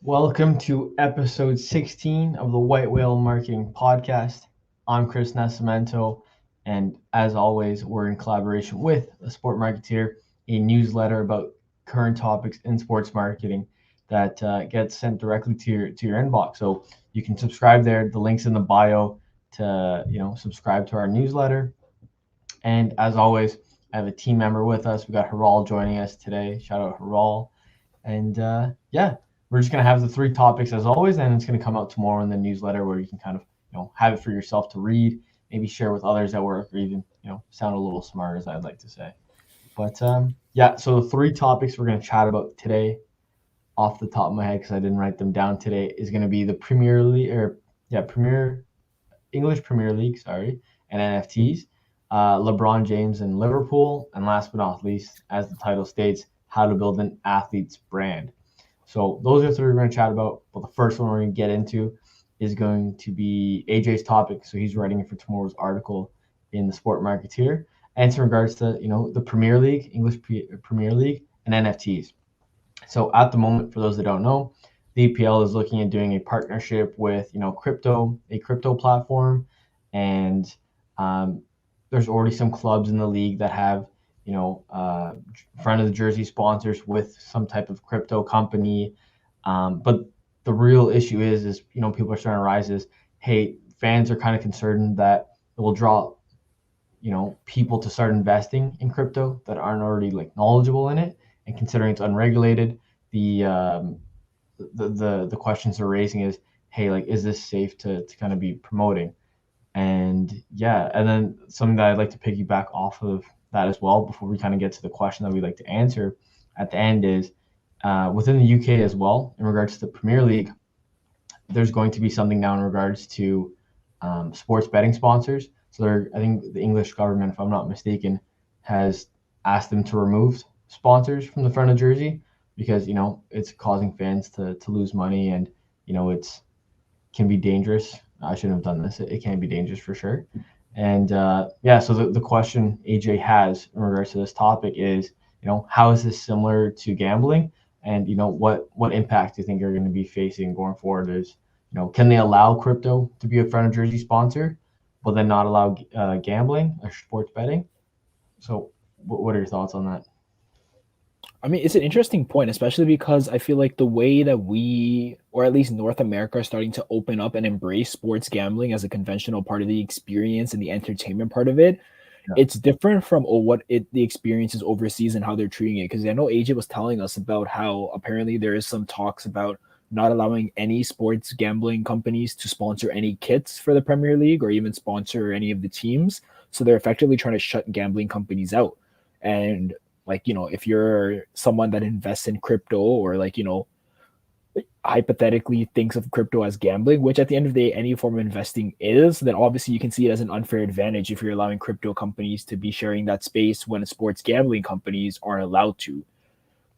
Welcome to episode 16 of the White Whale Marketing Podcast. I'm Chris Nascimento, and as always, we're in collaboration with The Sport Marketeer, a newsletter about current topics in sports marketing that gets sent directly to your inbox. So you can subscribe there. The link's in the bio to subscribe to our newsletter. And as always, I have a team member with us. We got Haral joining us today. Shout out Haral. And we're just gonna have the three topics as always, and it's gonna come out tomorrow in the newsletter where you can kind of have it for yourself to read, maybe share with others at work, or even sound a little smart, as I'd like to say. But so the three topics we're gonna chat about today, off the top of my head because I didn't write them down today, is gonna be the Premier League English Premier League, and NFTs, LeBron James and Liverpool, and last but not least, as the title states, how to build an athlete's brand. So those are three we're going to chat about. But the first one we're going to get into is going to be AJ's topic. So he's writing it for tomorrow's article in the Sport Marketeer, and it's in regards to the Premier League, English Premier League, and NFTs. So at the moment, for those that don't know, the EPL is looking at doing a partnership with a crypto platform, and there's already some clubs in the league that have front of the jersey sponsors with some type of crypto company. But the real issue is people are starting to rise is, hey, fans are kind of concerned that it will draw people to start investing in crypto that aren't already knowledgeable in it. And considering it's unregulated, the questions they're raising is, hey, is this safe to kind of be promoting? And then something that I'd like to piggyback off of that as well before we kind of get to the question that we'd like to answer at the end is within the UK as well, in regards to the Premier League, there's going to be something now in regards to sports betting sponsors. So I think the English government, if I'm not mistaken, has asked them to remove sponsors from the front of jersey because it's causing fans to lose money, and it's can be dangerous. I shouldn't have done this. It can be dangerous for sure. And so the question AJ has in regards to this topic is, how is this similar to gambling? And, what impact do you think you're going to be facing going forward is, can they allow crypto to be a front of jersey sponsor, but then not allow gambling or sports betting? So what are your thoughts on that? I mean, it's an interesting point, especially because I feel like the way that we, or at least North America, are starting to open up and embrace sports gambling as a conventional part of the experience and the entertainment part of it, it's different from the experience is overseas and how they're treating it. Because I know AJ was telling us about how apparently there is some talks about not allowing any sports gambling companies to sponsor any kits for the Premier League or even sponsor any of the teams. So they're effectively trying to shut gambling companies out. And if you're someone that invests in crypto or hypothetically thinks of crypto as gambling, which at the end of the day, any form of investing is, then obviously you can see it as an unfair advantage if you're allowing crypto companies to be sharing that space when sports gambling companies aren't allowed to.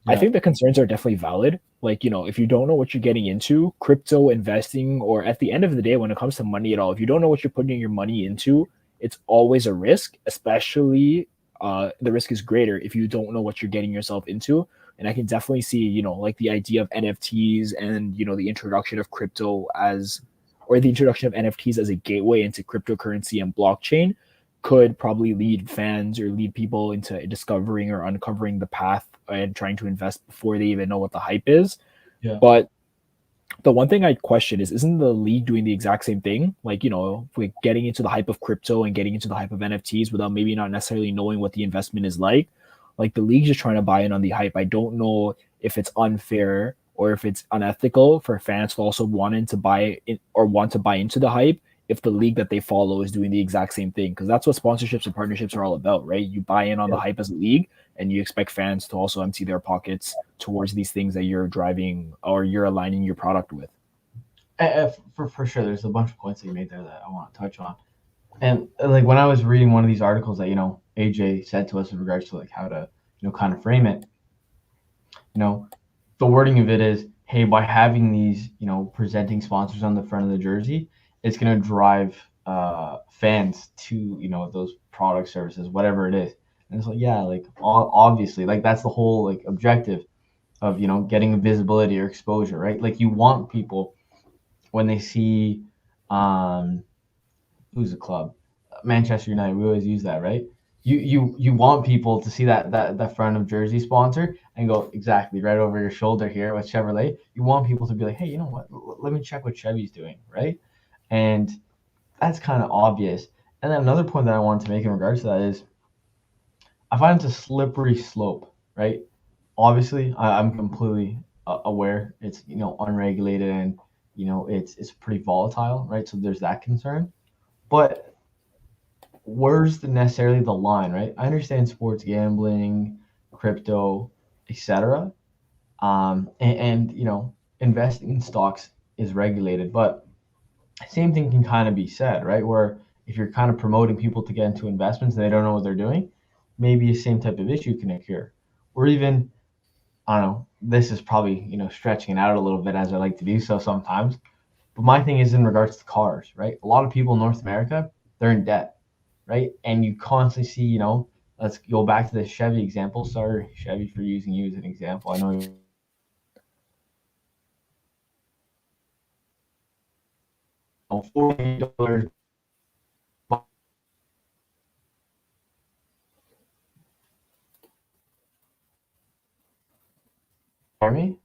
Yeah. I think the concerns are definitely valid. If you don't know what you're getting into, crypto investing, or at the end of the day, when it comes to money at all, if you don't know what you're putting your money into, it's always a risk, especially the risk is greater if you don't know what you're getting yourself into. And I can definitely see, the idea of NFTs and, the introduction of crypto the introduction of NFTs as a gateway into cryptocurrency and blockchain could probably lead fans or lead people into discovering or uncovering the path and trying to invest before they even know what the hype is. Yeah. But the one thing I question is, isn't the league doing the exact same thing? We're getting into the hype of crypto and getting into the hype of NFTs without maybe not necessarily knowing what the investment is like. The league's just trying to buy in on the hype. I don't know if it's unfair or if it's unethical for fans to also want to buy into the hype if the league that they follow is doing the exact same thing. Because that's what sponsorships and partnerships are all about, right? You buy in on the hype as a league, and you expect fans to also empty their pockets towards these things that you're driving or you're aligning your product with. For sure, there's a bunch of points that you made there that I want to touch on. And when I was reading one of these articles that AJ said to us in regards to how to kind of frame it, the wording of it is, hey, by having these presenting sponsors on the front of the jersey, it's going to drive fans to those product services, whatever it is. And it's obviously that's the whole objective. of getting visibility or exposure, right? Like you want people when they see who's the club, Manchester United. We always use that, right? You want people to see that front of jersey sponsor and go exactly right over your shoulder here with Chevrolet. You want people to be like, hey, you know what? Let me check what Chevy's doing, right? And that's kind of obvious. And then another point that I wanted to make in regards to that is I find it's a slippery slope, right? Obviously, I'm completely aware it's unregulated and it's pretty volatile, right? So there's that concern. But where's necessarily the line, right? I understand sports gambling, crypto, etc. And investing in stocks is regulated, but same thing can kind of be said, right? Where if you're kind of promoting people to get into investments and they don't know what they're doing, maybe the same type of issue can occur. Or even, I don't know, this is probably, stretching it out a little bit as I like to do so sometimes. But my thing is in regards to cars, right? A lot of people in North America, they're in debt, right? And you constantly see, let's go back to the Chevy example. Sorry, Chevy, for using you as an example. I know you're $40. Hear me?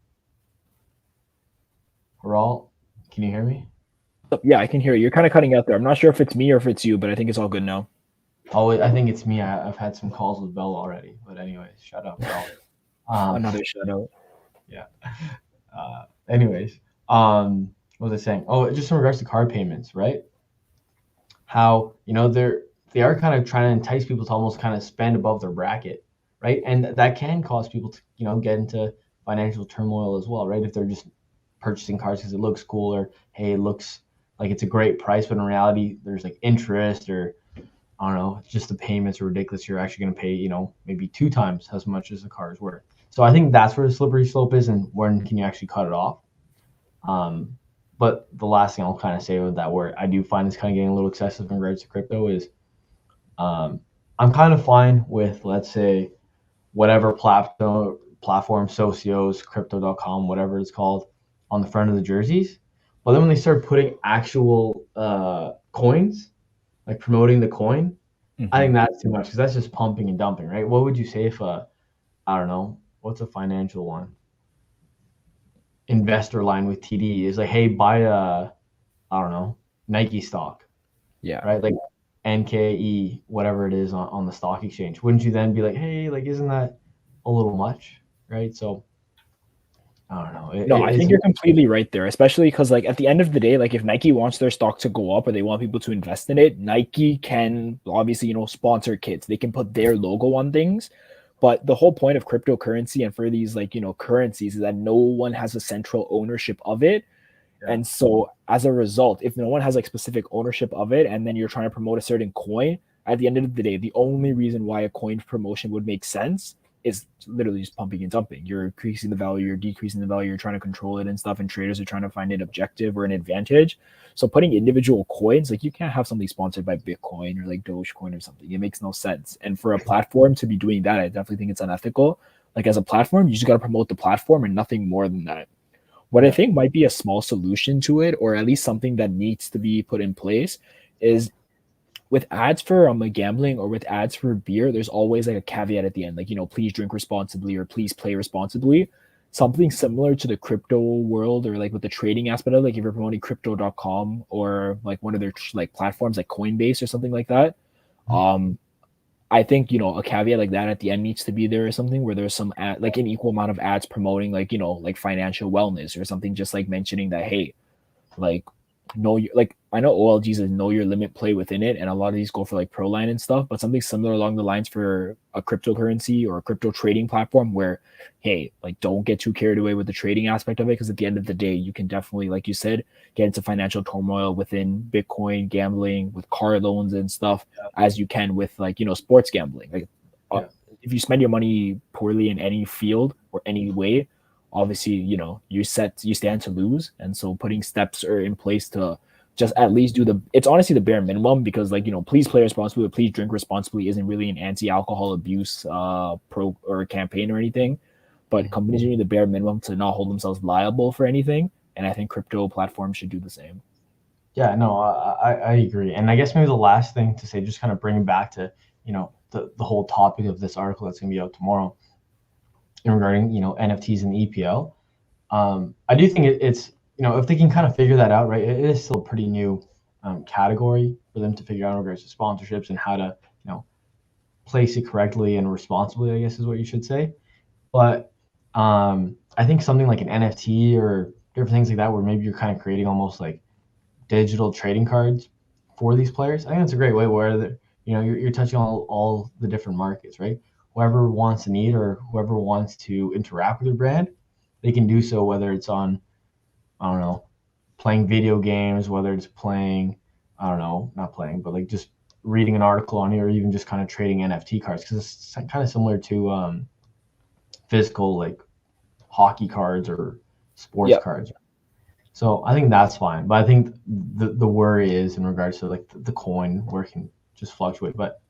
Raul, can you hear me? Yeah, I can hear you. You're kind of cutting out there. I'm not sure if it's me or if it's you, but I think it's all good now. Oh, I think it's me. I've had some calls with Bell already. But anyways, shut up, Bell. Another shout out. Yeah. Anyways, what was I saying? Oh, just in regards to car payments, right? How they are kind of trying to entice people to almost kind of spend above their bracket, right? And that can cause people to get into financial turmoil as well, right? If they're just purchasing cars because it looks cool or hey, it looks like it's a great price, but in reality, there's like interest or I don't know, just the payments are ridiculous. You're actually going to pay, maybe 2 times as much as the car is worth. So I think that's where the slippery slope is, and when can you actually cut it off? But the last thing I'll kind of say with that, where I do find this kind of getting a little excessive in regards to crypto, is I'm kind of fine with, let's say, whatever platform, Socios, Crypto.com, whatever it's called, on the front of the jerseys. But then when they start putting actual coins, like promoting the coin, I think that's too much because that's just pumping and dumping, right? What would you say if I don't know, what's a financial one? Investor line with TD is like, hey, buy I don't know, Nike stock, Yeah. right? Like NKE, whatever it is on the stock exchange. Wouldn't you then be like, hey, like, isn't that a little much, right? So I don't know. No, I think you're completely right there, especially because like at the end of the day, like if Nike wants their stock to go up or they want people to invest in it, Nike can obviously, sponsor kits. They can put their logo on things. But the whole point of cryptocurrency and for these like, currencies is that no one has a central ownership of it. Yeah. And so as a result, if no one has like specific ownership of it and then you're trying to promote a certain coin, at the end of the day, the only reason why a coin promotion would make sense is literally just pumping and dumping. You're increasing the value, you're decreasing the value, you're trying to control it and stuff, and traders are trying to find an objective or an advantage. So putting individual coins, like you can't have something sponsored by Bitcoin or like Dogecoin or something. It makes no sense. And for a platform to be doing that, I definitely think it's unethical. Like as a platform, you just got to promote the platform and nothing more than that. What I think might be a small solution to it, or at least something that needs to be put in place, is with ads for gambling or with ads for beer, there's always like a caveat at the end, like, please drink responsibly or please play responsibly. Something similar to the crypto world or like with the trading aspect of it, like if you're promoting crypto.com or like one of their like platforms like Coinbase or something like that. I think, a caveat like that at the end needs to be there or something where there's some ad, like an equal amount of ads promoting like, like financial wellness or something, just like mentioning that, hey, like I know OLGs is know your limit play within it, and a lot of these go for like pro line and stuff, but something similar along the lines for a cryptocurrency or a crypto trading platform where, hey, like don't get too carried away with the trading aspect of it, because at the end of the day, you can definitely, like you said, get into financial turmoil within Bitcoin gambling with car loans and stuff, as you can with like, sports gambling. Like if you spend your money poorly in any field or any way, obviously, you stand to lose. And so putting steps are in place to just at least it's honestly the bare minimum, because like, please play responsibly, please drink responsibly isn't really an anti-alcohol abuse pro or campaign or anything. but companies are doing the bare minimum to not hold themselves liable for anything. And I think crypto platforms should do the same. Yeah, no, I agree. And I guess maybe the last thing to say, just kind of bringing back to, the whole topic of this article that's going to be out tomorrow regarding, NFTs and EPL. I do think it's, if they can kind of figure that out, right, it is still a pretty new category for them to figure out in regards to sponsorships and how to, place it correctly and responsibly, I guess is what you should say. But I think something like an NFT or different things like that, where maybe you're kind of creating almost like digital trading cards for these players. I think it's a great way where you're touching all the different markets, right? Whoever wants to need or whoever wants to interact with your brand, they can do so, whether it's on, I don't know, playing video games, whether it's playing, I don't know, not playing, but like just reading an article on it, or even just kind of trading NFT cards, because it's kind of similar to physical like hockey cards or sports cards. So I think that's fine. But I think the worry is in regards to like the coin, where it can just fluctuate, but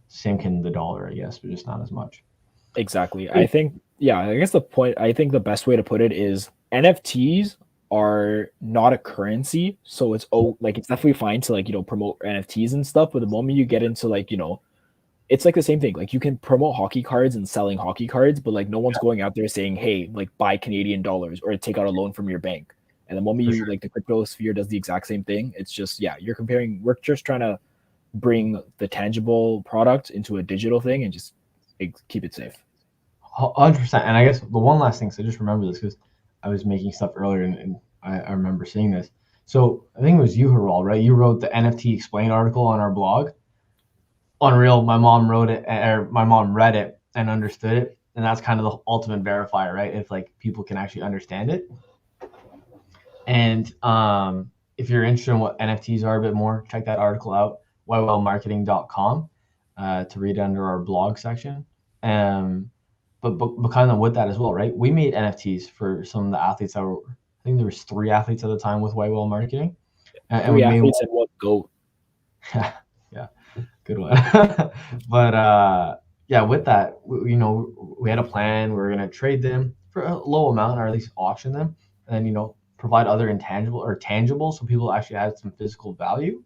same can the dollar, I guess, but just not as much. Exactly. I think, I guess I think the best way to put it is NFTs are not a currency. So it's it's definitely fine to promote NFTs and stuff. But the moment you get into it's like the same thing. Like you can promote hockey cards and selling hockey cards, but like no one's going out there saying, hey, like buy Canadian dollars or take out a loan from your bank. And the moment you the crypto sphere does the exact same thing, it's just, you're comparing, we're just trying to bring the tangible product into a digital thing and just keep it safe. 100%. And I guess the one last thing, so just remember this, because I was making stuff earlier and I remember seeing this. So I think it was you, Haral, right? You wrote the NFT Explained article on our blog. Unreal. My mom wrote it, or my mom read it and understood it. And that's kind of the ultimate verifier, right? If like people can actually understand it. And if you're interested in what NFTs are a bit more, check that article out, ywellmarketing.com, to read under our blog section. But kind of with that as well, right? We made NFTs for some of the athletes that were, I think there was 3 athletes at the time with Whitewell Marketing. And we athletes and what GOAT. Yeah, good one. But with that, we had a plan. We were going to trade them for a low amount, or at least auction them, and then, provide other intangible or tangible, so people actually had some physical value.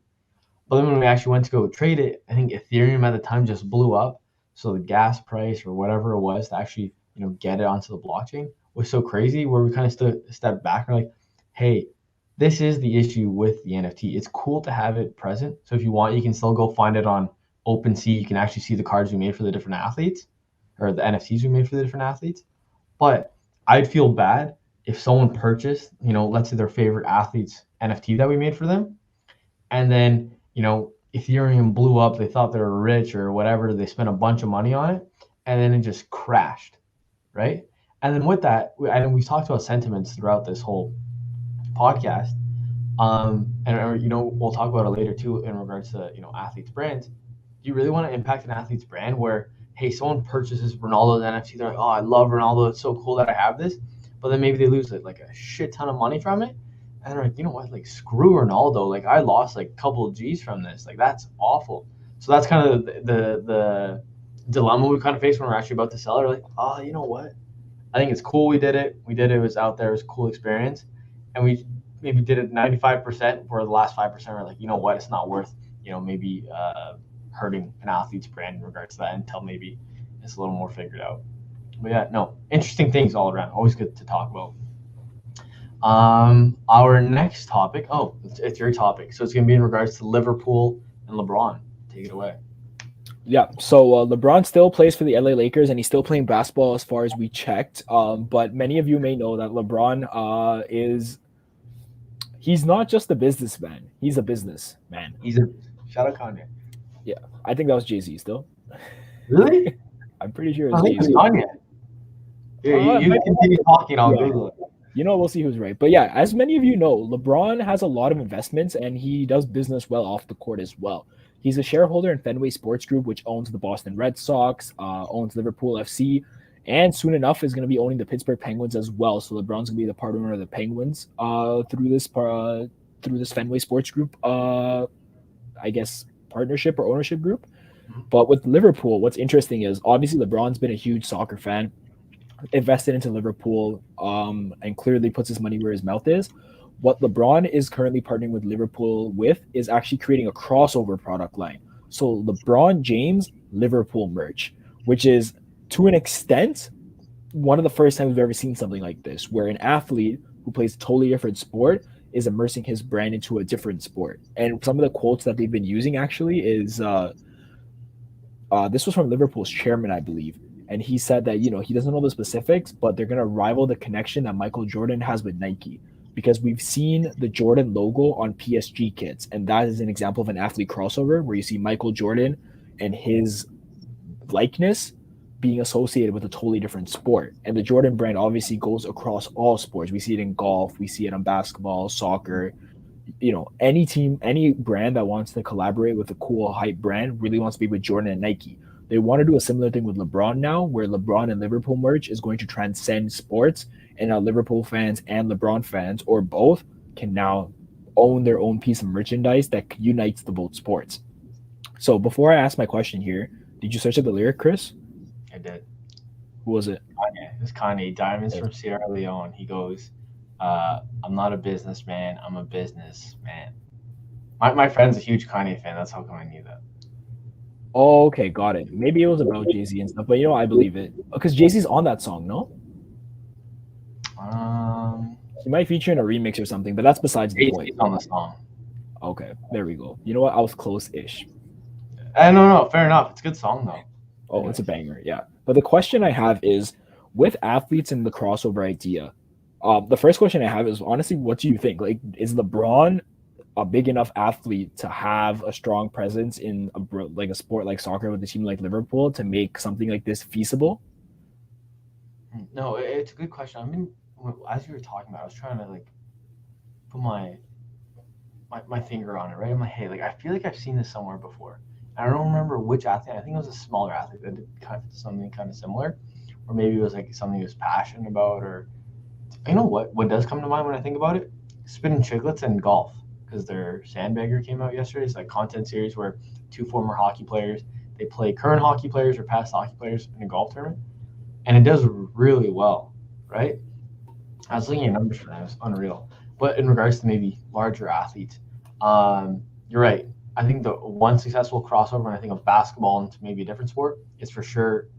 But then when we actually went to go trade it, I think Ethereum at the time just blew up. So the gas price or whatever it was to actually, get it onto the blockchain was so crazy, where we kind of stepped back and we're like, hey, this is the issue with the NFT. It's cool to have it present. So if you want, you can still go find it on OpenSea. You can actually see the cards we made for the different athletes, or the NFTs we made for the different athletes. But I'd feel bad if someone purchased, let's say their favorite athlete's NFT that we made for them, and then, Ethereum blew up, they thought they were rich or whatever, they spent a bunch of money on it, and then it just crashed, right? And then with that, and we've talked about sentiments throughout this whole podcast, and we'll talk about it later too in regards to, athletes' brands. Do you really want to impact an athlete's brand where, hey, someone purchases Ronaldo's NFT, they're like, oh, I love Ronaldo, it's so cool that I have this, but then maybe they lose like a shit ton of money from it, and they're like, you know what, like screw Ronaldo, like I lost like a couple of G's from this, like that's awful. So that's kind of the dilemma we kind of face when we're actually about to sell it. We're like, oh, you know what, I think it's cool we did it, it was out there, it was a cool experience, and we maybe did it 95%, for the last 5% we're like, you know what, it's not worth, maybe hurting an athlete's brand in regards to that until maybe it's a little more figured out. But yeah, no, interesting things all around, always good to talk about. Our next topic, it's your topic, so it's going to be in regards to Liverpool and LeBron. Take it away. Yeah, so LeBron still plays for the LA Lakers, and he's still playing basketball as far as we checked. But many of you may know that LeBron he's not just a businessman, he's a businessman. Shout out Kanye. Yeah, I think that was Jay-Z still. Really? I'm pretty sure it's Jay-Z. Kanye. You continue talking, I'll Google it. We'll see who's right. But yeah, as many of you know, LeBron has a lot of investments, and he does business well off the court as well. He's a shareholder in Fenway Sports Group, which owns the Boston Red Sox, owns Liverpool FC, and soon enough is going to be owning the Pittsburgh Penguins as well. So LeBron's going to be the part owner of the Penguins through this Fenway Sports Group, I guess, partnership or ownership group. But with Liverpool, what's interesting is obviously LeBron's been a huge soccer fan. invested into Liverpool, and clearly puts his money where his mouth is. What LeBron is currently partnering with Liverpool with is actually creating a crossover product line. So LeBron James Liverpool merch, which is to an extent one of the first times we've ever seen something like this, where an athlete who plays a totally different sport is immersing his brand into a different sport. And some of the quotes that they've been using actually is this was from Liverpool's chairman, I believe. And he said that, he doesn't know the specifics, but they're going to rival the connection that Michael Jordan has with Nike. Because we've seen the Jordan logo on PSG kits. And that is an example of an athlete crossover where you see Michael Jordan and his likeness being associated with a totally different sport. And the Jordan brand obviously goes across all sports. We see it in golf, we see it on basketball, soccer. Any team, any brand that wants to collaborate with a cool hype brand really wants to be with Jordan and Nike. They want to do a similar thing with LeBron now, where LeBron and Liverpool merch is going to transcend sports, and now Liverpool fans and LeBron fans, or both, can now own their own piece of merchandise that unites the both sports. So before I ask my question here, did you search up the lyric, Chris? I did. Who was it? Kanye. It's Kanye. Diamonds from Sierra Leone. He goes, I'm not a businessman. I'm a businessman. My friend's a huge Kanye fan. That's how come I knew that. Oh, okay, got it. Maybe it was about Jay-Z and stuff, but I believe it. Because Jay-Z's on that song, no? He might feature in a remix or something, but that's besides the point. He's on the song. Okay, there we go. You know what? I was close-ish. No, fair enough. It's a good song, though. Oh, it's a banger, yeah. But the question I have is, with athletes and the crossover idea, the first question I have is, honestly, what do you think? Like, is LeBron a big enough athlete to have a strong presence in a sport like soccer with a team like Liverpool to make something like this feasible? No, it's a good question. I mean, as you were talking about, I was trying to put my finger on it, right? In my head, I feel like I've seen this somewhere before. I don't remember which athlete. I think it was a smaller athlete that did something kind of similar, or maybe it was something he was passionate about. Or you know what does come to mind when I think about it? Spinning Chicklets and golf, because their Sandbagger came out yesterday. It's content series where two former hockey players, they play current hockey players or past hockey players in a golf tournament, and it does really well, right? I was looking at numbers for that; it's unreal. But in regards to maybe larger athletes, you're right. I think the one successful crossover when I think of basketball into maybe a different sport is for sure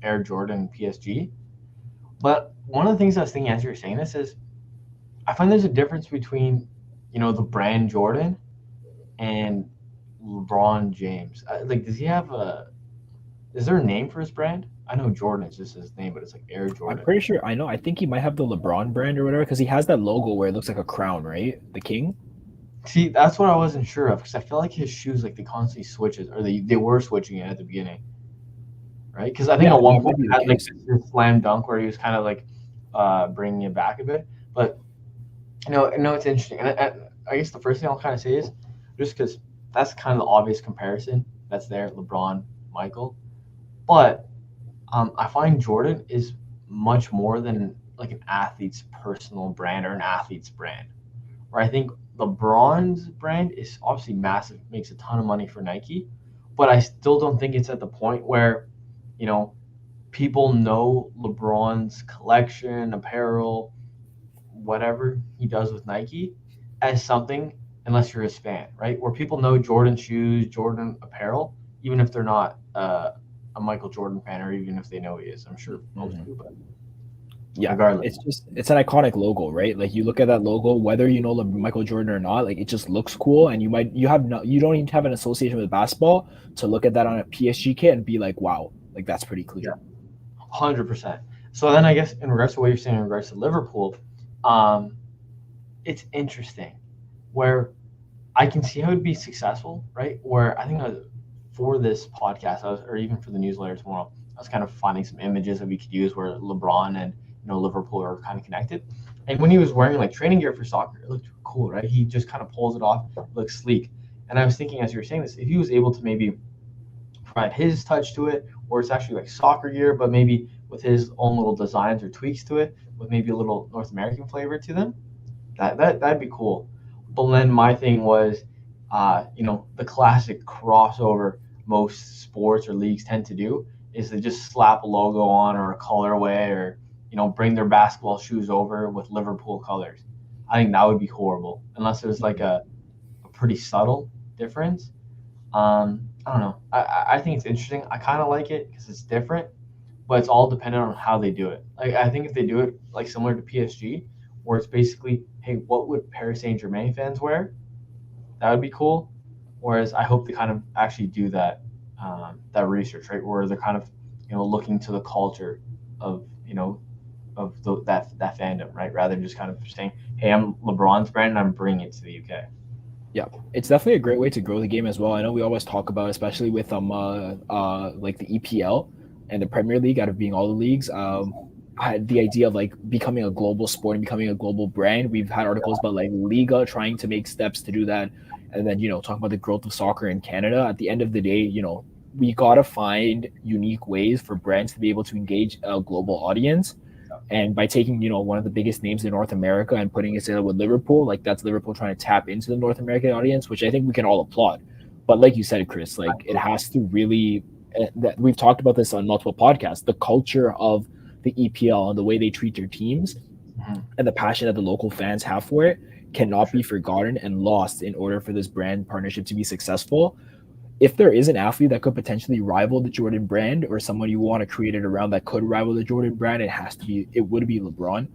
Air Jordan PSG. But one of the things I was thinking as you were saying this is I find there's a difference between, the brand Jordan and LeBron James. Does he have is there a name for his brand? I know Jordan is just his name, but it's Air Jordan. I'm pretty sure I know. I think he might have the LeBron brand or whatever, because he has that logo where it looks like a crown, right? The king. See, that's what I wasn't sure of, because I feel like his shoes, they constantly switches, or they were switching it at the beginning, right? Because I think at one point he had this slam dunk where he was kind of bringing it back a bit. But no, it's interesting, and I guess the first thing I'll kind of say is just because that's kind of the obvious comparison that's there, LeBron, Michael, but I find Jordan is much more than an athlete's personal brand or an athlete's brand. Where I think LeBron's brand is obviously massive, makes a ton of money for Nike, but I still don't think it's at the point where, people know LeBron's collection, apparel, whatever he does with Nike as something, unless you're his fan, right? Where people know Jordan shoes, Jordan apparel, even if they're not a Michael Jordan fan, or even if they know he is. I'm sure most do, but yeah, regardless, it's an iconic logo, right? You look at that logo, whether you know Michael Jordan or not, it just looks cool, and you don't even have an association with basketball to look at that on a PSG kit and be like, wow, that's pretty clear. Yeah, 100%. So then I guess in regards to what you're saying in regards to Liverpool, it's interesting where I can see how it'd be successful, right? Where I think for this podcast, or even for the newsletter tomorrow, I was kind of finding some images that we could use where LeBron and Liverpool are kind of connected. And when he was wearing training gear for soccer, it looked cool, right? He just kind of pulls it off, looks sleek. And I was thinking as you were saying this, if he was able to maybe provide his touch to it, or it's actually soccer gear, but maybe with his own little designs or tweaks to it, with maybe a little North American flavor to them, that'd be cool. But then my thing was, the classic crossover most sports or leagues tend to do is they just slap a logo on or a colorway or bring their basketball shoes over with Liverpool colors. I think that would be horrible unless there's like a pretty subtle difference. I don't know. I think it's interesting. I kind of like it because it's different, but it's all dependent on how they do it. Like I think if they do it like similar to PSG, where it's basically, hey, what would Paris Saint Germain fans wear? That would be cool. Whereas I hope they kind of actually do that research, right? Where they're kind of looking to the culture of that fandom, right? Rather than just kind of saying, hey, I'm LeBron's brand and I'm bringing it to the UK. Yeah, it's definitely a great way to grow the game as well. I know we always talk about, especially with like the EPL and the Premier League out of being all the leagues. Had the idea of like becoming a global sport and becoming a global brand. We've had articles about like Liga trying to make steps to do that, and then talking about the growth of soccer in Canada. At the end of the day, we gotta find unique ways for brands to be able to engage a global audience. And by taking, one of the biggest names in North America and putting it together with Liverpool, like that's Liverpool trying to tap into the North American audience, which I think we can all applaud. But like you said, Chris, like it has to really, that we've talked about this on multiple podcasts, the culture of the EPL and the way they treat their teams and the passion that the local fans have for it cannot be forgotten and lost in order for this brand partnership to be successful. If there is an athlete that could potentially rival the Jordan brand or someone you want to create it around that could rival the Jordan brand, it would be LeBron.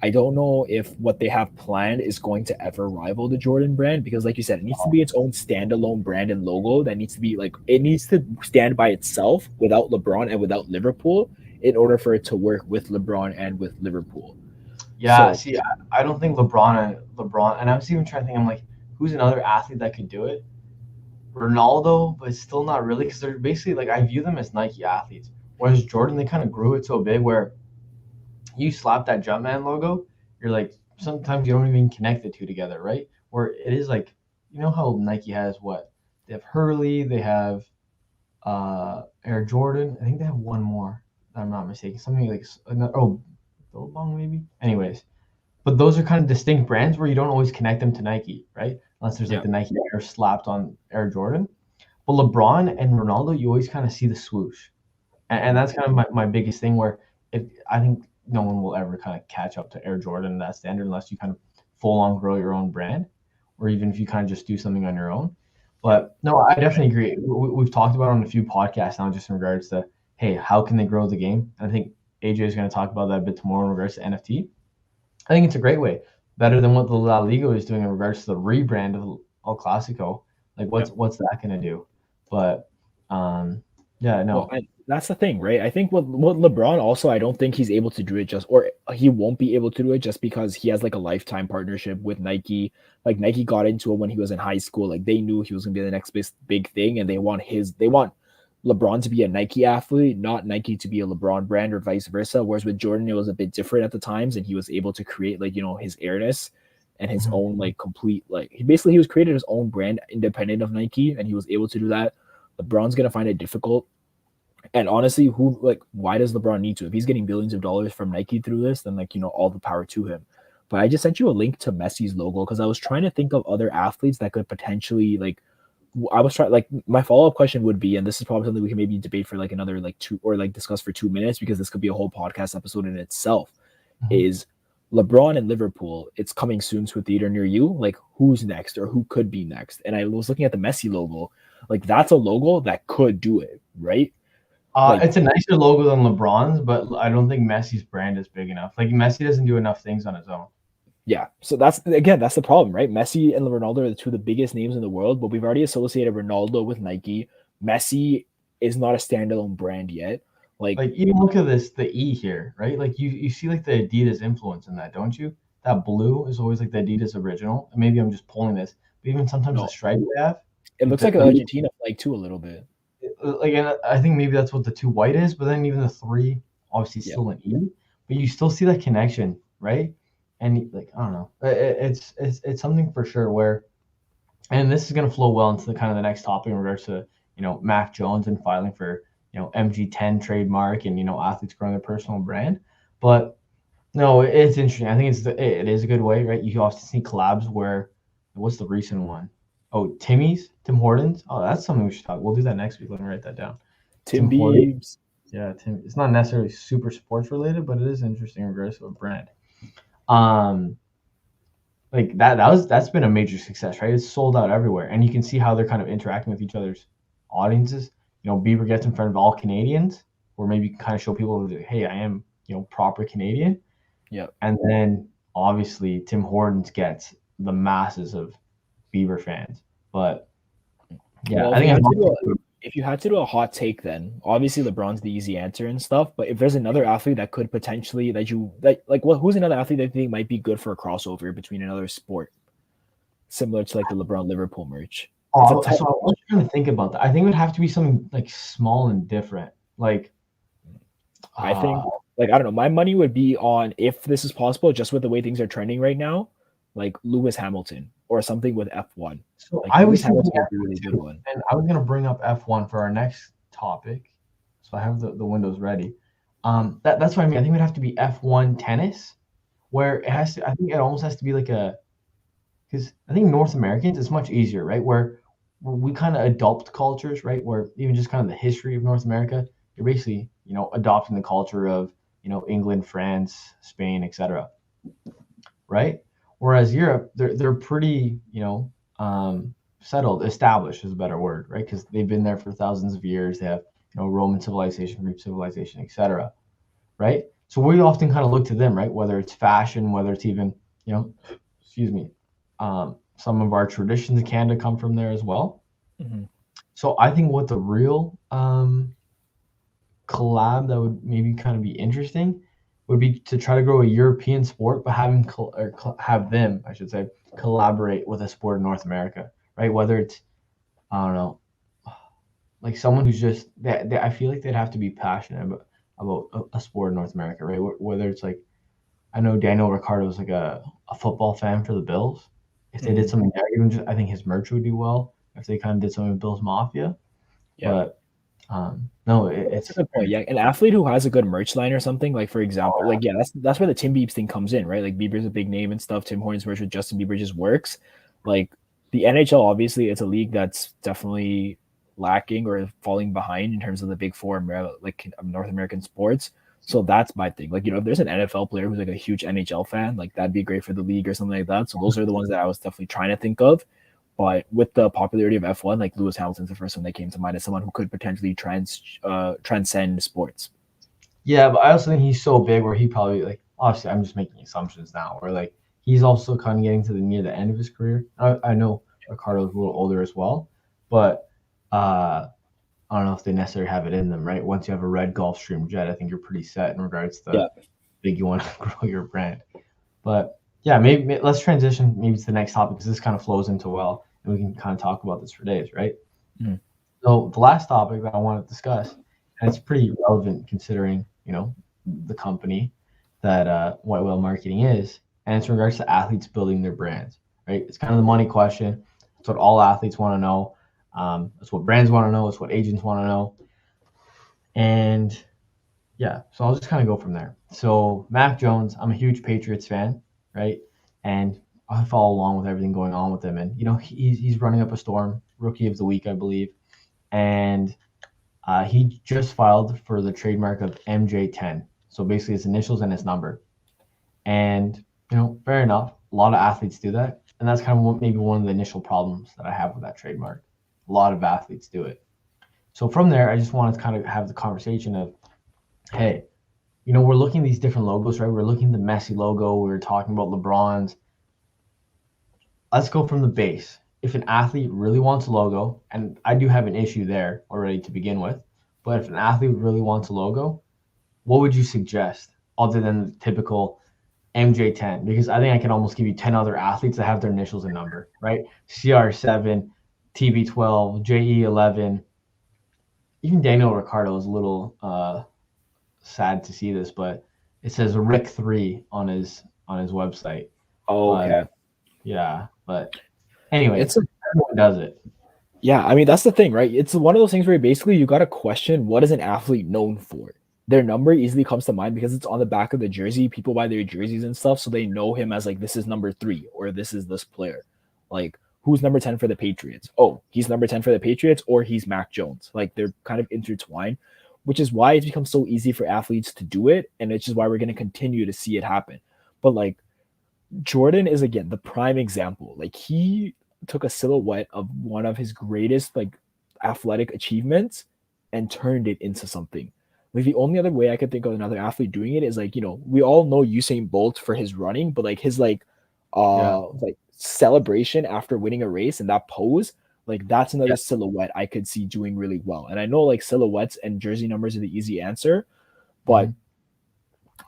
I don't know if what they have planned is going to ever rival the Jordan brand because, like you said, it needs to be its own standalone brand and logo that needs to be like, it needs to stand by itself without LeBron and without Liverpool in order for it to work with LeBron and with Liverpool. Yeah, see, I don't think LeBron, and I was even trying to think, I'm like, who's another athlete that could do it? Ronaldo, but still not really because they're basically like I view them as Nike athletes. Whereas Jordan, they kind of grew it so big where you slap that Jumpman logo, you're like sometimes you don't even connect the two together, right? Where it is like how Nike has what they have Hurley, they have Air Jordan. I think they have one more. If I'm not mistaken, something like Billabong maybe. Anyways, but those are kind of distinct brands where you don't always connect them to Nike, right? Unless there's like the Nike Air slapped on Air Jordan. But LeBron and Ronaldo, you always kind of see the swoosh. And that's kind of my biggest thing where I think no one will ever kind of catch up to Air Jordan in that standard unless you kind of full on grow your own brand or even if you kind of just do something on your own. But no, I definitely agree. We've talked about it on a few podcasts now just in regards to, hey, how can they grow the game? And I think AJ is going to talk about that a bit tomorrow in regards to NFT. I think it's a great way, better than what the La Liga is doing in regards to the rebrand of El Clasico. Like, what's that going to do? But yeah, no. Well, that's the thing, right? I think what LeBron also, I don't think he's able to do it or he won't be able to do it just because he has like a lifetime partnership with Nike. Like Nike got into it when he was in high school. Like they knew he was going to be the next big thing, and they want LeBron to be a Nike athlete, not Nike to be a LeBron brand or vice versa. Whereas with Jordan, it was a bit different at the times, and he was able to create like his airness and his own like complete like he was created his own brand independent of Nike, and he was able to do that. LeBron's gonna find it difficult. And honestly, why does LeBron need to? If he's getting billions of dollars from Nike through this, then all the power to him. But I just sent you a link to Messi's logo because I was trying to think of other athletes that could potentially my follow-up question would be, and this is probably something we can maybe debate for like another like 2 or like discuss for 2 minutes because this could be a whole podcast episode in itself, is LeBron and Liverpool. It's coming soon to a theater near you. Like who's next or who could be next? And I was looking at the Messi logo. Like that's a logo that could do it, right? It's a nicer logo than LeBron's, but I don't think Messi's brand is big enough. Like Messi doesn't do enough things on his own. Yeah, so that's the problem, right? Messi and Ronaldo are the two of the biggest names in the world, but we've already associated Ronaldo with Nike. Messi is not a standalone brand yet. Like even look at the E here, right? Like you see like the Adidas influence in that, don't you? That blue is always like the Adidas original. And maybe I'm just pulling this, but even sometimes the stripe they have. It looks like an Argentina flag too a little bit. Like, and I think maybe that's what the 2 white is, but then even the 3 obviously still an E, but you still see that connection, right? And like I don't know, it's something for sure where, and this is going to flow well into the kind of the next topic in regards to Mac Jones and filing for MG10 trademark and athletes growing their personal brand. But no, it's interesting. I think it is a good way, right? You often see collabs where, what's the recent one? Oh, Tim Hortons. Oh, that's something we should talk. We'll do that next week. Let me write that down. Tim Biebs. Yeah, Tim. It's not necessarily super sports related, but it is interesting in regards to a brand. Um, like that's been a major success, right? It's sold out everywhere, and you can see how they're kind of interacting with each other's audiences. Bieber gets in front of all Canadians, or maybe kind of show people, hey, I am proper Canadian, Yeah. and then obviously Tim Hortons gets the masses of Bieber fans. But yeah, Well, I think if you had to do a hot take, then obviously LeBron's the easy answer and stuff. But if there's another athlete that could potentially who's another athlete that you think might be good for a crossover between another sport, similar to like the LeBron Liverpool merch? It's a oh, tough so I was trying to think about that. I think it would have to be something like small and different. Like, I uh, think, like, I don't know. My money would be on, if this is possible, just with the way things are trending right now, like Lewis Hamilton or something with F1. so Like I Lewis was thinking Hamilton would be a really good F1 too, one. and I was gonna bring up F1 for our next topic. So I have the windows ready. That's what I mean. I think it would have to be F1 tennis, where it has to. I think it almost has to be like a, because I think North Americans it's much easier, right? Where we kind of adopt cultures, right? Where even just kind of the history of North America, you're basically adopting the culture of England, France, Spain, etc. Right? Whereas Europe, they're pretty settled, established is a better word, right? Because they've been there for thousands of years. They have Roman civilization, Greek civilization, etc. Right? So we often kind of look to them, right? Whether it's fashion, whether it's even excuse me, some of our traditions in Canada come from there as well. Mm-hmm. So I think what the real collab that would maybe kind of be interesting would be to try to grow a European sport, but have them, I should say, collaborate with a sport in North America, right? Whether it's, I don't know, like someone who's just that I feel like they'd have to be passionate about a sport in North America, right? Whether it's like, I know Daniel Ricciardo is like a football fan for the Bills. If they did something there, even just, I think his merch would do well if they kind of did something with Bills Mafia. Yeah. But no, That's a it's good point. Yeah, an athlete who has a good merch line or something, like for example, like yeah, that's where the Tim Biebs thing comes in, right? Like Bieber's a big name and stuff. Tim Hortons merch with Justin Bieber just works. Like the NHL, obviously, it's a league that's definitely lacking or falling behind in terms of the big four, like North American sports. So that's my thing. Like if there's an NFL player who's like a huge NHL fan, like that'd be great for the league or something like that. So those are the ones that I was definitely trying to think of. But with the popularity of F1, like Lewis Hamilton's the first one that came to mind as someone who could potentially transcend sports. Yeah, but I also think he's so big where he probably, like, obviously I'm just making assumptions now, where like he's also kind of getting to the near the end of his career. I know Ricardo's a little older as well, but I don't know if they necessarily have it in them, right? Once you have a red Gulfstream jet, I think you're pretty set in regards to Yeah. big you want to grow your brand. But yeah, maybe let's transition maybe to the next topic, because this kind of flows into well, and we can kind of talk about this for days, right? Mhm. So the last topic that I want to discuss, and it's pretty relevant considering the company that White Whale Marketing is, and it's in regards to athletes building their brands, right? It's kind of the money question. It's what all athletes want to know. It's what brands want to know. It's what agents want to know. And yeah, so I'll just kind of go from there. So Mac Jones, I'm a huge Patriots fan, right? And I follow along with everything going on with him. And he's running up a storm, rookie of the week, I believe, and he just filed for the trademark of MJ10. So basically, his initials and his number. And fair enough. A lot of athletes do that, and that's kind of maybe one of the initial problems that I have with that trademark. A lot of athletes do it. So from there, I just wanted to kind of have the conversation of, hey, we're looking at these different logos, right? We're looking at the Messi logo. We were talking about LeBron's. Let's go from the base. If an athlete really wants a logo, and I do have an issue there already to begin with, but if an athlete really wants a logo, what would you suggest other than the typical MJ10? Because I think I can almost give you 10 other athletes that have their initials and number, right? CR7, TB12, JE11. Even Daniel Ricciardo is a little sad to see this, but it says Rick 3 on his website. Oh, But okay. yeah, but anyways, It's a, everyone does it. yeah, I mean that's the thing, right? It's one of those things where basically you got to question what is an athlete known for. Their number easily comes to mind because it's on the back of the jersey. People buy their jerseys and stuff, so they know him as like this is number 3 or this is this player. Like who's number 10 for the Patriots? Oh, he's number 10 for the Patriots, or he's Mac Jones. Like they're kind of intertwined. which is why it's become so easy for athletes to do it, and it's just why we're going to continue to see it happen. But like Jordan is again the prime example. Like he took a silhouette of one of his greatest like athletic achievements and turned it into something. Like the only other way I could think of another athlete doing it is like, we all know Usain Bolt for his running, but like his Yeah. like celebration after winning a race and that pose, like that's Yeah. another silhouette I could see doing really well. And I know like silhouettes and jersey numbers are the easy answer, but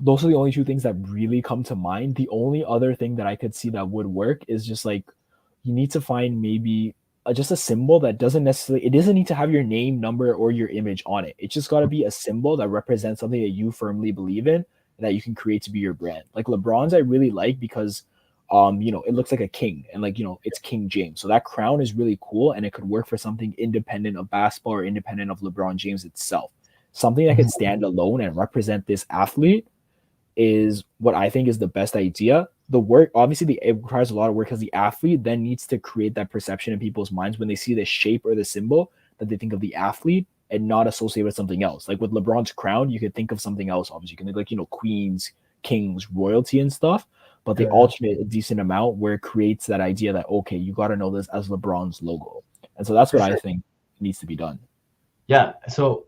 those are the only two things that really come to mind. The only other thing that I could see that would work is just like you need to find maybe just a symbol that it doesn't need to have your name, number, or your image on it. It's just got to be a symbol that represents something that you firmly believe in and that you can create to be your brand. Like LeBron's, I really like because, it looks like a king and like, it's King James. So that crown is really cool and it could work for something independent of basketball or independent of LeBron James itself. Something that could stand alone and represent this athlete is what I think is the best idea. The work, obviously, it requires a lot of work because the athlete then needs to create that perception in people's minds when they see the shape or the symbol that they think of the athlete and not associate with something else. Like with LeBron's crown, you could think of something else. Obviously, you can think like, queens, kings, royalty and stuff, but they alternate a decent amount where it creates that idea that, okay, you got to know this as LeBron's logo. And so that's what I think needs to be done. Yeah. So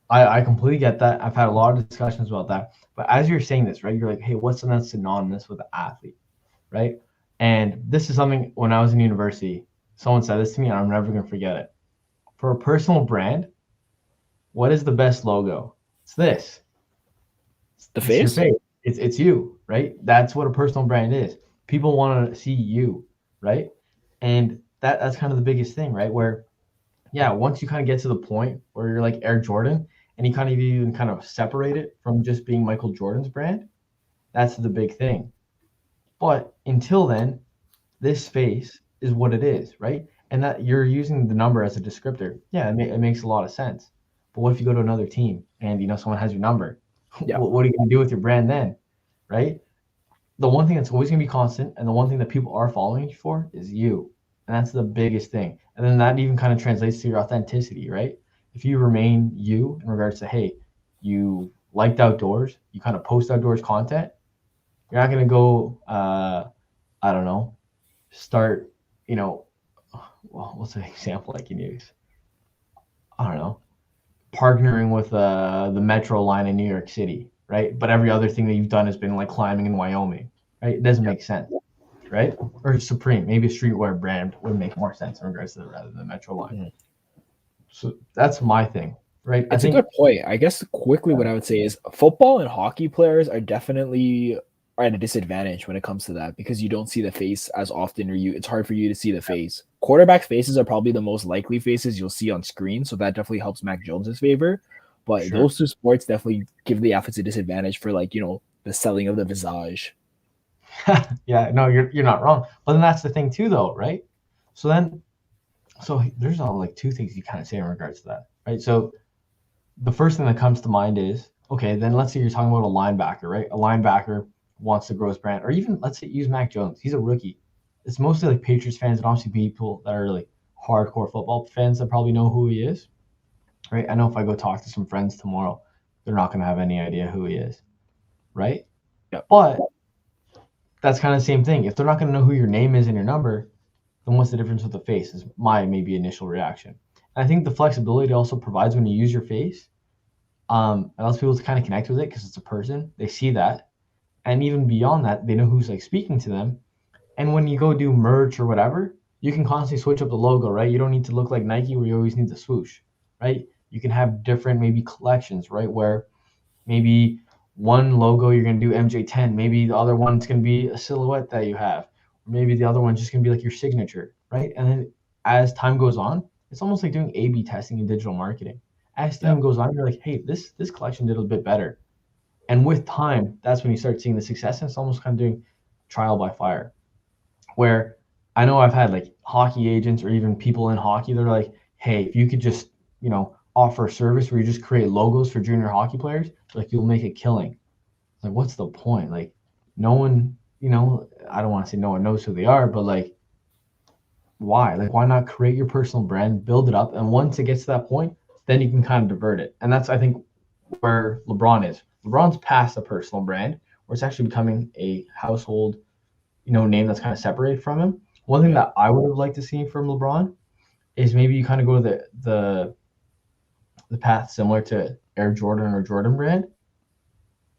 I completely get that. I've had a lot of discussions about that. But as you're saying this, right, you're like, hey, what's something that's synonymous with an athlete, right? And this is something when I was in university, someone said this to me and I'm never going to forget it. For a personal brand, what is the best logo? It's this. The It's your face? face. It's you, right? That's what a personal brand is. People want to see you, right? And that's kind of the biggest thing, right? Where, yeah, once you kind of get to the point where you're like Air Jordan and you kind of even kind of separate it from just being Michael Jordan's brand, that's the big thing. But until then, this face is what it is, right? And that you're using the number as a descriptor. Yeah, it makes a lot of sense. But what if you go to another team and someone has your number? Yeah. What are you going to do with your brand then, right? The one thing that's always going to be constant and the one thing that people are following you for is you. And that's the biggest thing. And then that even kind of translates to your authenticity, right? If you remain you in regards to, hey, you liked outdoors, you kind of post outdoors content, you're not going to go, I don't know, start, well, what's an example I can use? I don't know, partnering with the metro line in New York City, right? But every other thing that you've done has been like climbing in Wyoming, right? It doesn't make sense, right? Or Supreme, maybe a streetwear brand would make more sense in regards to that rather than the metro line. Mm-hmm. So that's my thing, right? It's a good point. I guess quickly what I would say is football and hockey players are definitely at a disadvantage when it comes to that because you don't see the face as often or it's hard for you to see the face. Quarterback faces are probably the most likely faces you'll see on screen, so that definitely helps Mac Jones's favor. But those two sports definitely give the athletes a disadvantage for like, the selling of the visage. Yeah, no, you're not wrong. But then that's the thing too though, right? So there's all like two things you kind of say in regards to that, right? So the first thing that comes to mind is, okay, then let's say you're talking about a linebacker, right? A linebacker wants to grow his brand, or even let's say use Mac Jones. He's a rookie. It's mostly like Patriots fans and obviously people that are like hardcore football fans that probably know who he is, right? I know if I go talk to some friends tomorrow, they're not going to have any idea who he is, right? Yeah. But that's kind of the same thing. If they're not going to know who your name is and your number, then what's the difference with the face is my maybe initial reaction. And I think the flexibility it also provides when you use your face allows people to kind of connect with it because it's a person. They see that. And even beyond that, they know who's like speaking to them. And when you go do merch or whatever, you can constantly switch up the logo, right? You don't need to look like Nike where you always need the swoosh, right? You can have different maybe collections, right? Where maybe one logo you're going to do MJ10, maybe the other one's going to be a silhouette that you have, or maybe the other one's just going to be like your signature, right? And then as time goes on, it's almost like doing A/B testing in digital marketing. As time goes on, you're like, hey, this collection did a bit better. And with time, that's when you start seeing the success. And it's almost kind of doing trial by fire. Where I know I've had like hockey agents or even people in hockey, they're like, hey, if you could just, offer a service where you just create logos for junior hockey players, like you'll make a killing. Like, what's the point? Like, no one, I don't want to say no one knows who they are, but like, why? Like, why not create your personal brand, build it up, and once it gets to that point, then you can kind of divert it. And that's, I think, where LeBron is. LeBron's past a personal brand, where it's actually becoming a household, name that's kind of separated from him. One thing that I would have liked to see from LeBron is maybe you kind of go to the path similar to Air Jordan or Jordan brand.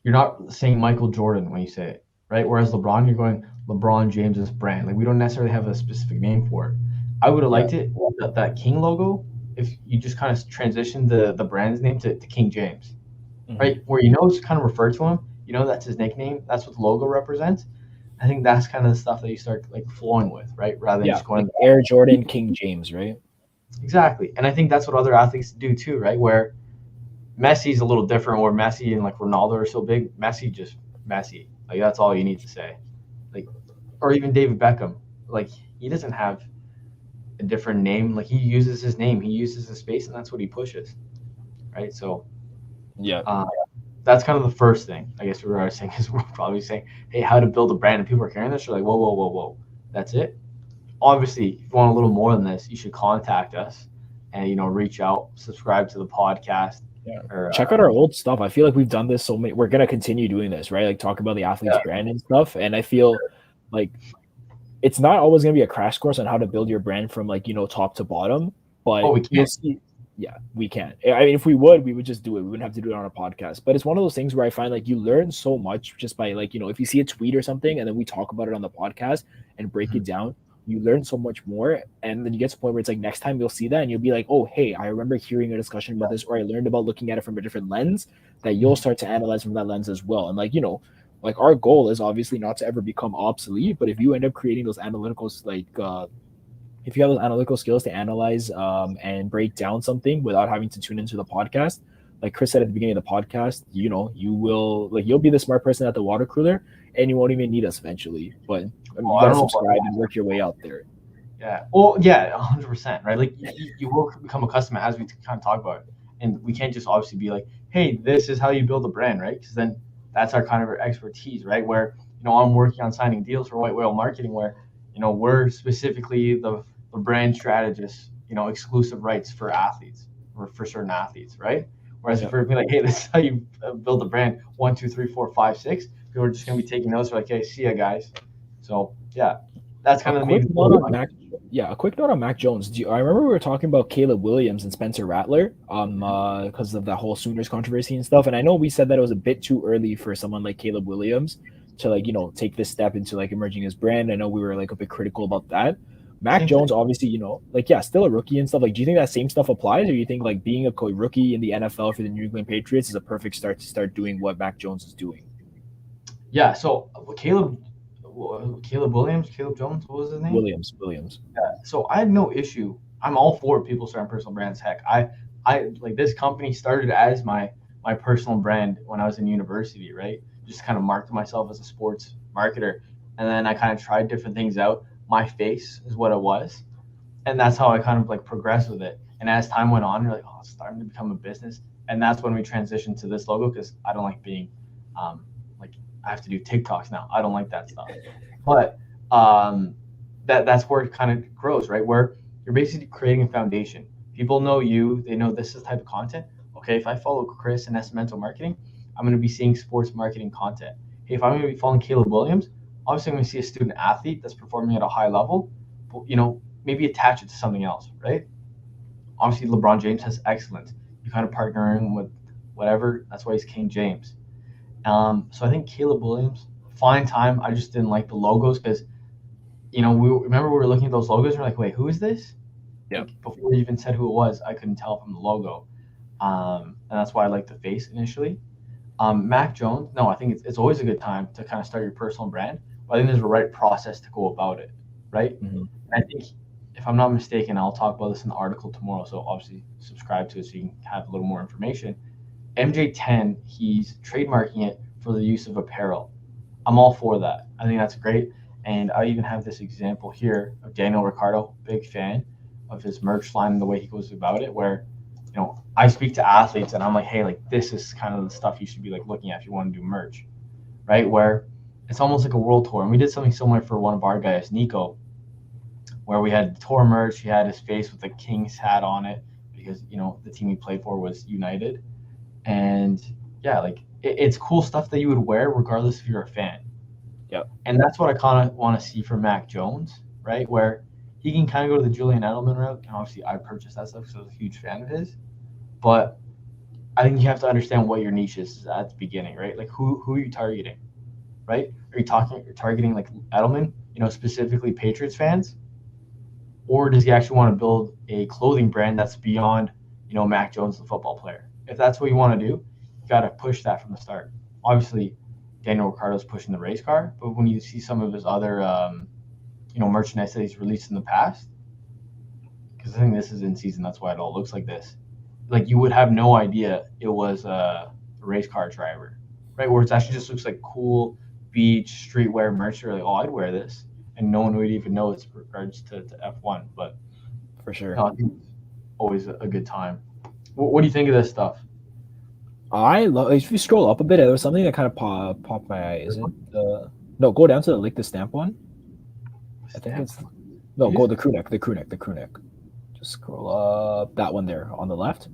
You're not saying Michael Jordan when you say it, right? Whereas LeBron, you're going LeBron James's brand. Like, we don't necessarily have a specific name for it. I would have liked it, that King logo, if you just kind of transitioned the brand's name to King James, right? Where it's kind of referred to him, that's his nickname, that's what the logo represents. I think that's kind of the stuff that you start like flowing with, right? Rather than just going like Air Jordan, King James, right? Exactly. And I think that's what other athletes do too, right? Where Messi's a little different, where Messi and like Ronaldo are so big. Messi just Messi. Like, that's all you need to say. Like, or even David Beckham. Like, he doesn't have a different name. Like, he uses his name, he uses his space, and that's what he pushes, right? So that's kind of the first thing I guess we were saying, is we're probably saying, hey, how to build a brand, and people are hearing this, you're like, whoa, that's it. Obviously, if you want a little more than this, you should contact us and reach out, subscribe to the podcast. Or, check out our old stuff. I feel like we've done this so many. We're gonna continue doing this, right? Like, talk about the athlete's brand and stuff. And I feel like it's not always gonna be a crash course on how to build your brand from like top to bottom. But we can. We can. I mean, if we would just do it. We wouldn't have to do it on a podcast. But it's one of those things where I find like you learn so much just by like if you see a tweet or something and then we talk about it on the podcast and break it down. You learn so much more, and then you get to the point where it's like next time you'll see that and you'll be like, oh, hey, I remember hearing a discussion about this, or I learned about looking at it from a different lens, that you'll start to analyze from that lens as well. And like, like our goal is obviously not to ever become obsolete, but if you end up creating those analyticals, like if you have those analytical skills to analyze and break down something without having to tune into the podcast, like Chris said at the beginning of the podcast, you'll be the smart person at the water cooler and you won't even need us eventually. But you gotta subscribe and work your way out there. Yeah. Well, yeah, 100%, right? Like, you will become accustomed as we kind of talk about it. And we can't just obviously be like, hey, this is how you build a brand, right? Because then that's our kind of expertise, right? Where, I'm working on signing deals for White Whale Marketing, where, we're specifically the brand strategists, exclusive rights for athletes or for certain athletes, right? Whereas if we're like, hey, this is how you build a brand, 1, 2, 3, 4, 5, 6, people are just going to be taking notes. We're like, hey, see ya, guys. So, yeah, that's kind of a quick note on Mac Jones. I remember we were talking about Caleb Williams and Spencer Rattler because of that whole Sooners controversy and stuff. And I know we said that it was a bit too early for someone like Caleb Williams to like, take this step into like emerging his brand. I know we were like a bit critical about that. Mac Jones, obviously, still a rookie and stuff. Like, do you think that same stuff applies, or do you think like being a rookie in the NFL for the New England Patriots is a perfect start to start doing what Mac Jones is doing? Yeah. So Caleb Williams, Caleb Jones, what was his name? Williams. Yeah. So I had no issue. I'm all for people starting personal brands. Heck, I like, this company started as my personal brand when I was in university, right? Just kind of marked myself as a sports marketer, and then I kind of tried different things out. My face is what it was, and that's how I kind of like progressed with it. And as time went on, you're like, oh, it's starting to become a business, and that's when we transitioned to this logo, because I don't like being like, I have to do TikToks now. I don't like that stuff. But that's where it kind of grows, right? Where you're basically creating a foundation. People know you, they know this is the type of content. Okay, if I follow Chris and Mental Marketing, I'm going to be seeing sports marketing content. Hey, if I'm going to be following Caleb Williams, obviously I'm going to see a student athlete that's performing at a high level, but, maybe attach it to something else, right? Obviously LeBron James has excellence. You kind of partnering with whatever, that's why he's King James. So I think Caleb Williams, fine time. I just didn't like the logos because, we were looking at those logos and we're like, wait, who is this? Yeah. Like, before we even said who it was, I couldn't tell from the logo. And that's why I liked the face initially. Mac Jones, no, I think it's always a good time to kind of start your personal brand. But I think there's a right process to go about it, right? Mm-hmm. I think, if I'm not mistaken, I'll talk about this in the article tomorrow, so obviously subscribe to it so you can have a little more information. MJ10, he's trademarking it for the use of apparel. I'm all for that. I think that's great. And I even have this example here of Daniel Ricciardo, big fan of his merch line and the way he goes about it, where, I speak to athletes and I'm like, hey, like, this is kind of the stuff you should be like looking at if you want to do merch, right? Where it's almost like a world tour. And we did something similar for one of our guys, Nico, where we had tour merch. He had his face with the King's hat on it. because the team he played for was United, and yeah, like it's cool stuff that you would wear regardless if you're a fan. Yep. And that's what I kind of want to see from Mac Jones, right? Where he can kind of go to the Julian Edelman route. And obviously, I purchased that stuff because I was a huge fan of his. But I think you have to understand what your niche is at the beginning, right? Like who are you targeting, right? Are you targeting like Edelman, specifically Patriots fans, or does he actually want to build a clothing brand that's beyond, Mac Jones, the football player? If that's what you want to do, you got to push that from the start. Obviously, Daniel Ricciardo's pushing the race car, but when you see some of his other, merchandise that he's released in the past, because I think this is in season, that's why it all looks like this. Like you would have no idea it was a race car driver, right? Where it actually just looks like cool beach streetwear merch. You're like, oh, I'd wear this, and no one would even know it's regards to F1. But For sure. no, I think it's always a good time. What do you think of this stuff? I love. If you scroll up a bit, there was something that kind of popped my eye. Is it no? Go down to the the stamp one. I think it's no. Go the crew neck. The crew neck. Just scroll up. That one there on the left.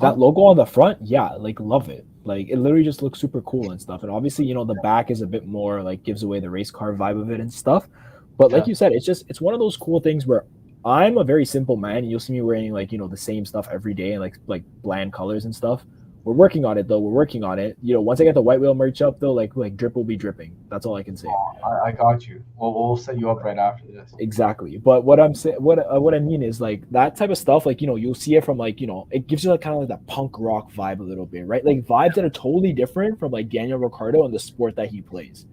That logo on the front, yeah, like love it. Like it literally just looks super cool and stuff. And obviously, the back is a bit more like gives away the race car vibe of it and stuff. But like you said, it's one of those cool things where I'm a very simple man. You'll see me wearing like the same stuff every day and like bland colors and stuff. We're working on it though. We're working on it. Once I get the white whale merch up though, like drip will be dripping. That's all I can say. I got you. Well, we'll set you up right after this. Exactly. But what I'm saying, what I mean is like that type of stuff. Like you'll see it from like it gives you like kind of like that punk rock vibe a little bit, right? Like vibes that are totally different from like Daniel Ricciardo and the sport that he plays.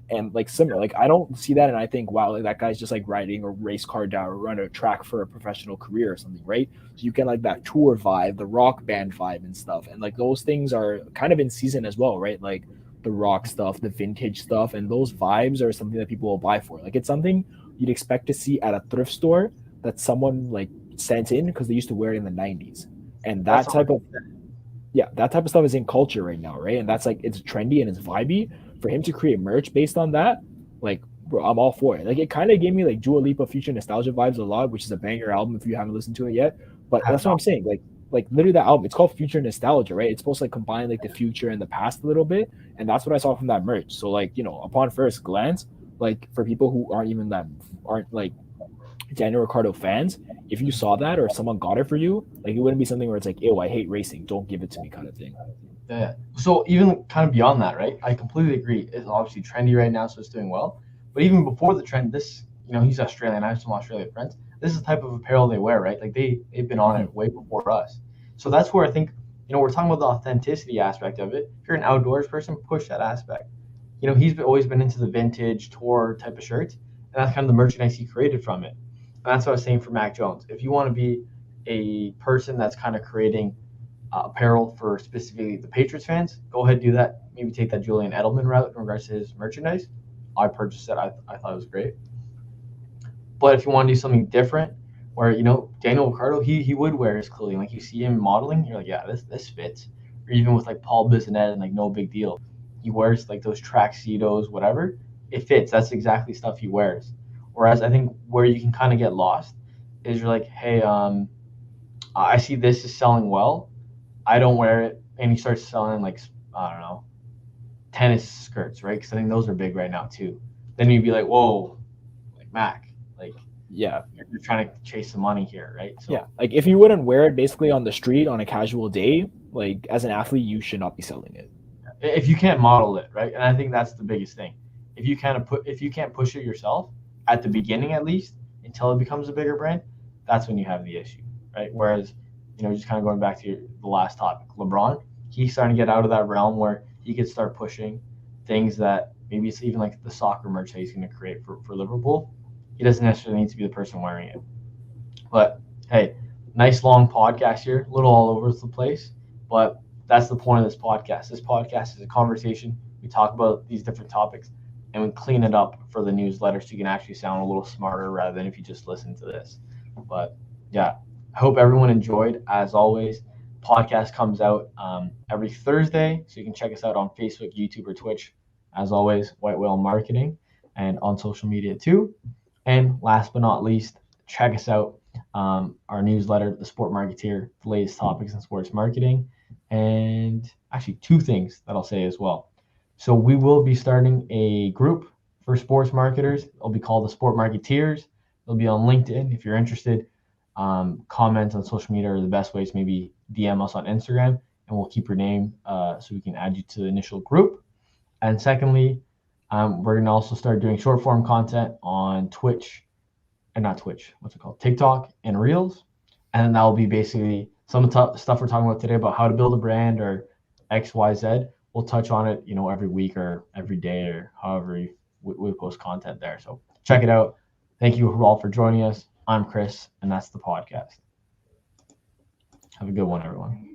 And like similar, like I don't see that, and I think, wow, like that guy's just like riding a race car down or run a track for a professional career or something, right? So you get like that tour vibe, the rock band vibe, and stuff, and like those things are kind of in season as well, right? Like the rock stuff, the vintage stuff, and those vibes are something that people will buy for. Like it's something you'd expect to see at a thrift store that someone like sent in because they used to wear it in the '90s, and that type of stuff is in culture right now, right? And that's like it's trendy and it's vibey. For him to create merch based on that, like bro, I'm all for it. Like it kind of gave me like Dua Lipa Future Nostalgia vibes a lot, which is a banger album if you haven't listened to it yet. But that's what I'm saying. Like literally that album, it's called Future Nostalgia, right? It's supposed to like combine like the future and the past a little bit, and that's what I saw from that merch. So like upon first glance, like for people who aren't like Daniel Ricciardo fans, if you saw that or someone got it for you, like it wouldn't be something where it's like, ew, I hate racing, don't give it to me kind of thing. Yeah. So even kind of beyond that, right? I completely agree. It's obviously trendy right now, so it's doing well. But even before the trend, this, he's Australian. I have some Australian friends. This is the type of apparel they wear, right? Like they've been on it way before us. So that's where I think, we're talking about the authenticity aspect of it. If you're an outdoors person, push that aspect. He's always been into the vintage tour type of shirts, and that's kind of the merchandise he created from it. And that's what I was saying for Mac Jones. If you want to be a person that's kind of creating apparel for specifically the Patriots fans, go ahead and do that. Maybe take that Julian Edelman route in regards to his merchandise. I purchased it. I thought it was great. But if you want to do something different, where Daniel Ricciardo, he would wear his clothing. Like you see him modeling, you're like, yeah, this fits. Or even with like Paul Bissonnette and like no big deal. He wears like those tuxedos, whatever. It fits. That's exactly stuff he wears. Whereas I think where you can kind of get lost is you're like, hey, I see this is selling well. I don't wear it, and he starts selling like I don't know, tennis skirts, right? Because I think those are big right now too. Then you'd be like, whoa, like Mac, like yeah, you're trying to chase some money here, right? So yeah, like if you wouldn't wear it basically on the street on a casual day, like as an athlete, you should not be selling it. If you can't model it, right? And I think that's the biggest thing. If you can't push it yourself at the beginning, at least until it becomes a bigger brand, that's when you have the issue, right? Whereas just kind of going back to the last topic, LeBron, he's starting to get out of that realm where he could start pushing things that maybe it's even like the soccer merch that he's going to create for Liverpool. He doesn't necessarily need to be the person wearing it. But hey, nice long podcast here, a little all over the place, but that's the point of this podcast. This podcast is a conversation. We talk about these different topics and we clean it up for the newsletter so you can actually sound a little smarter rather than if you just listen to this. But yeah, I hope everyone enjoyed. As always, podcast comes out every Thursday, so you can check us out on Facebook, YouTube, or Twitch. As always, White Whale Marketing, and on social media too. And last but not least, check us out our newsletter, The Sport Marketeer, the latest topics in sports marketing, and actually two things that I'll say as well. So we will be starting a group for sports marketers. It'll be called the Sport Marketeers. It'll be on LinkedIn if you're interested. Comment on social media are the best ways. Maybe DM us on Instagram, and we'll keep your name so we can add you to the initial group. And secondly, we're going to also start doing short form content on Twitch, and not Twitch, what's it called? TikTok and Reels. And that will be basically some of the stuff we're talking about today about how to build a brand or X, Y, Z. We'll touch on it, every week or every day or however we post content there. So check it out. Thank you all for joining us. I'm Chris, and that's the podcast. Have a good one, everyone.